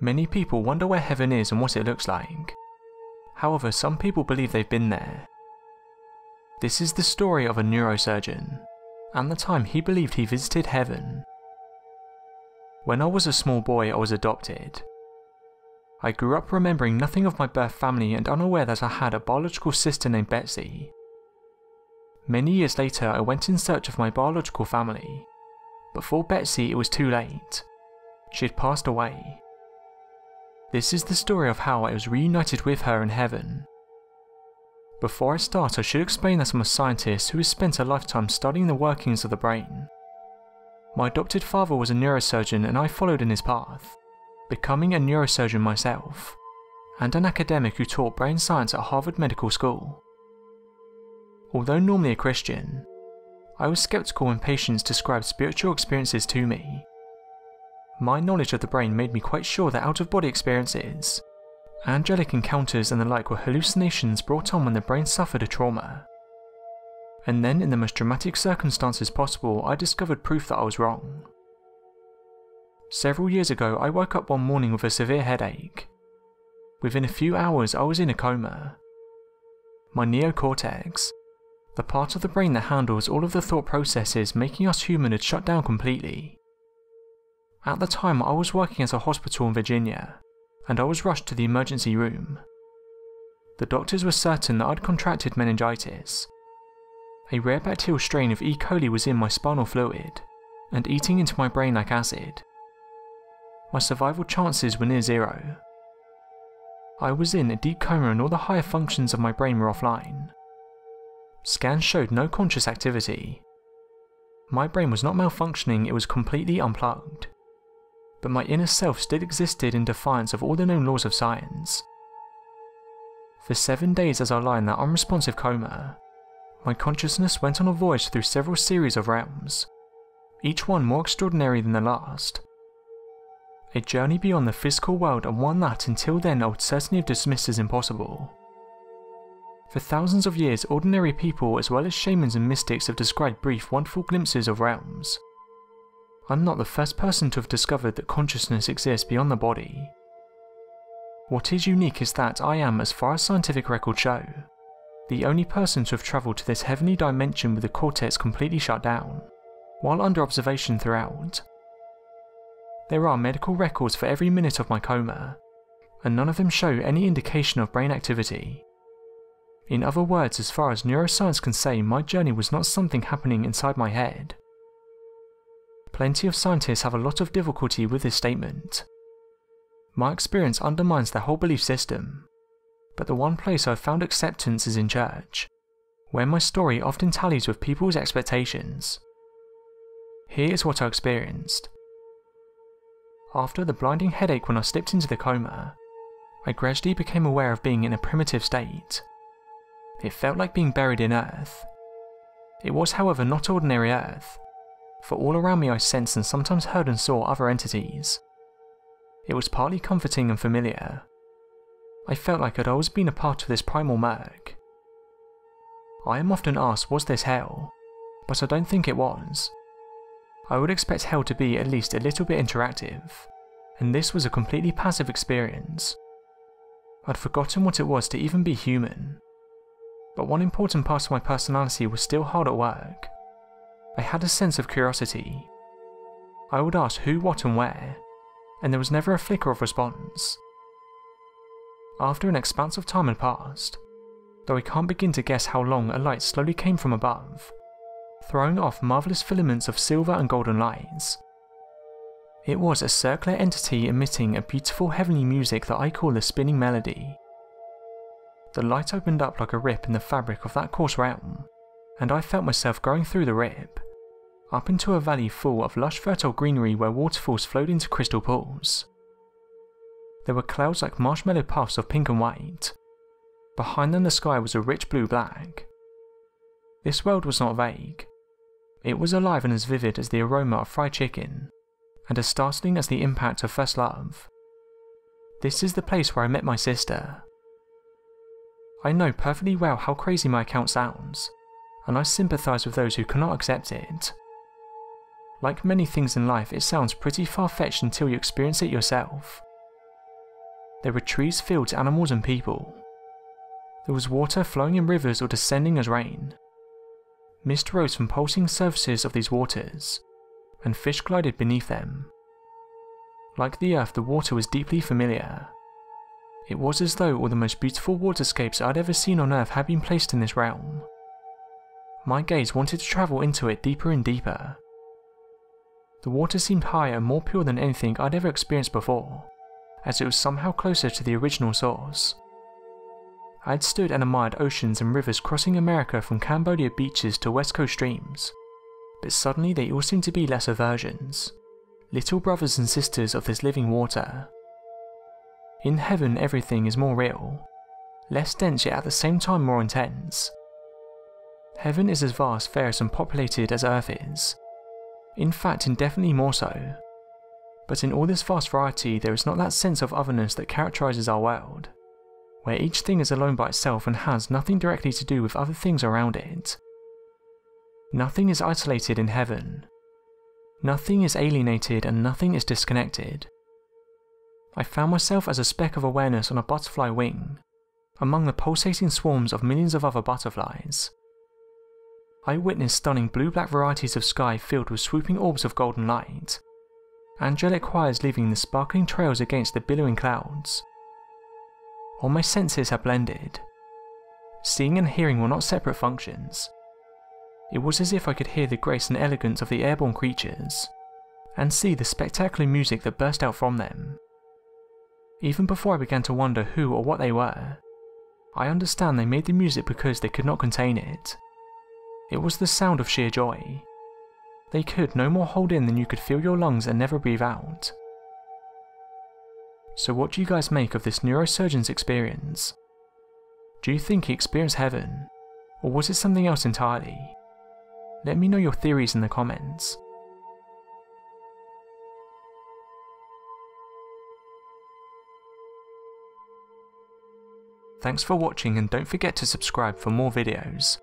Many people wonder where heaven is and what it looks like. However, some people believe they've been there. This is the story of a neurosurgeon, and the time he believed he visited heaven. When I was a small boy, I was adopted. I grew up remembering nothing of my birth family and unaware that I had a biological sister named Betsy. Many years later, I went in search of my biological family, but for Betsy it was too late. She had passed away. This is the story of how I was reunited with her in heaven. Before I start, I should explain that I'm a scientist who has spent a lifetime studying the workings of the brain. My adopted father was a neurosurgeon and I followed in his path, becoming a neurosurgeon myself, and an academic who taught brain science at Harvard Medical School. Although normally a Christian, I was skeptical when patients described spiritual experiences to me. My knowledge of the brain made me quite sure that out-of-body experiences, angelic encounters and the like were hallucinations brought on when the brain suffered a trauma. And then, in the most dramatic circumstances possible, I discovered proof that I was wrong. Several years ago, I woke up one morning with a severe headache. Within a few hours, I was in a coma. My neocortex, the part of the brain that handles all of the thought processes making us human, had shut down completely. At the time, I was working at a hospital in Virginia, and I was rushed to the emergency room. The doctors were certain that I'd contracted meningitis. A rare bacterial strain of E. coli was in my spinal fluid, and eating into my brain like acid. My survival chances were near zero. I was in a deep coma and all the higher functions of my brain were offline. Scans showed no conscious activity. My brain was not malfunctioning, it was completely unplugged. But my inner self still existed in defiance of all the known laws of science. For 7 days as I lay in that unresponsive coma, my consciousness went on a voyage through several series of realms, each one more extraordinary than the last. A journey beyond the physical world, and one that until then I would certainly have dismissed as impossible. For thousands of years, ordinary people as well as shamans and mystics have described brief, wonderful glimpses of realms. I'm not the first person to have discovered that consciousness exists beyond the body. What is unique is that I am, as far as scientific records show, the only person to have travelled to this heavenly dimension with the cortex completely shut down, while under observation throughout. There are medical records for every minute of my coma, and none of them show any indication of brain activity. In other words, as far as neuroscience can say, my journey was not something happening inside my head. Plenty of scientists have a lot of difficulty with this statement. My experience undermines their whole belief system, but the one place I've found acceptance is in church, where my story often tallies with people's expectations. Here is what I experienced. After the blinding headache when I slipped into the coma, I gradually became aware of being in a primitive state. It felt like being buried in earth. It was, however, not ordinary earth, for all around me I sensed and sometimes heard and saw other entities. It was partly comforting and familiar. I felt like I'd always been a part of this primal murk. I am often asked, was this hell? But I don't think it was. I would expect hell to be at least a little bit interactive, and this was a completely passive experience. I'd forgotten what it was to even be human. But one important part of my personality was still hard at work. I had a sense of curiosity. I would ask who, what and where, and there was never a flicker of response. After an expanse of time had passed, though I can't begin to guess how long, a light slowly came from above, throwing off marvellous filaments of silver and golden lights. It was a circular entity emitting a beautiful heavenly music that I call the spinning melody. The light opened up like a rip in the fabric of that coarse realm, and I felt myself going through the rip, up into a valley full of lush fertile greenery where waterfalls flowed into crystal pools. There were clouds like marshmallow puffs of pink and white. Behind them the sky was a rich blue-black. This world was not vague. It was alive and as vivid as the aroma of fried chicken, and as startling as the impact of first love. This is the place where I met my sister. I know perfectly well how crazy my account sounds, and I sympathise with those who cannot accept it. Like many things in life, it sounds pretty far-fetched until you experience it yourself. There were trees, fields, animals and people. There was water flowing in rivers or descending as rain. Mist rose from pulsing surfaces of these waters, and fish glided beneath them. Like the earth, the water was deeply familiar. It was as though all the most beautiful waterscapes I'd ever seen on earth had been placed in this realm. My gaze wanted to travel into it deeper and deeper. The water seemed higher and more pure than anything I'd ever experienced before, as it was somehow closer to the original source. I had stood and admired oceans and rivers crossing America from Cambodia beaches to West Coast streams, but suddenly they all seemed to be lesser versions, little brothers and sisters of this living water. In heaven everything is more real, less dense yet at the same time more intense. Heaven is as vast, various and populated as Earth is. In fact, indefinitely more so. But in all this vast variety there is not that sense of otherness that characterises our world, where each thing is alone by itself and has nothing directly to do with other things around it. Nothing is isolated in heaven. Nothing is alienated and nothing is disconnected. I found myself as a speck of awareness on a butterfly wing, among the pulsating swarms of millions of other butterflies. I witnessed stunning blue-black varieties of sky filled with swooping orbs of golden light, angelic choirs leaving the sparkling trails against the billowing clouds. All my senses had blended. Seeing and hearing were not separate functions. It was as if I could hear the grace and elegance of the airborne creatures, and see the spectacular music that burst out from them. Even before I began to wonder who or what they were, I understand they made the music because they could not contain it. It was the sound of sheer joy. They could no more hold in than you could fill your lungs and never breathe out. So what do you guys make of this neurosurgeon's experience? Do you think he experienced heaven, or was it something else entirely? Let me know your theories in the comments. Thanks for watching and don't forget to subscribe for more videos.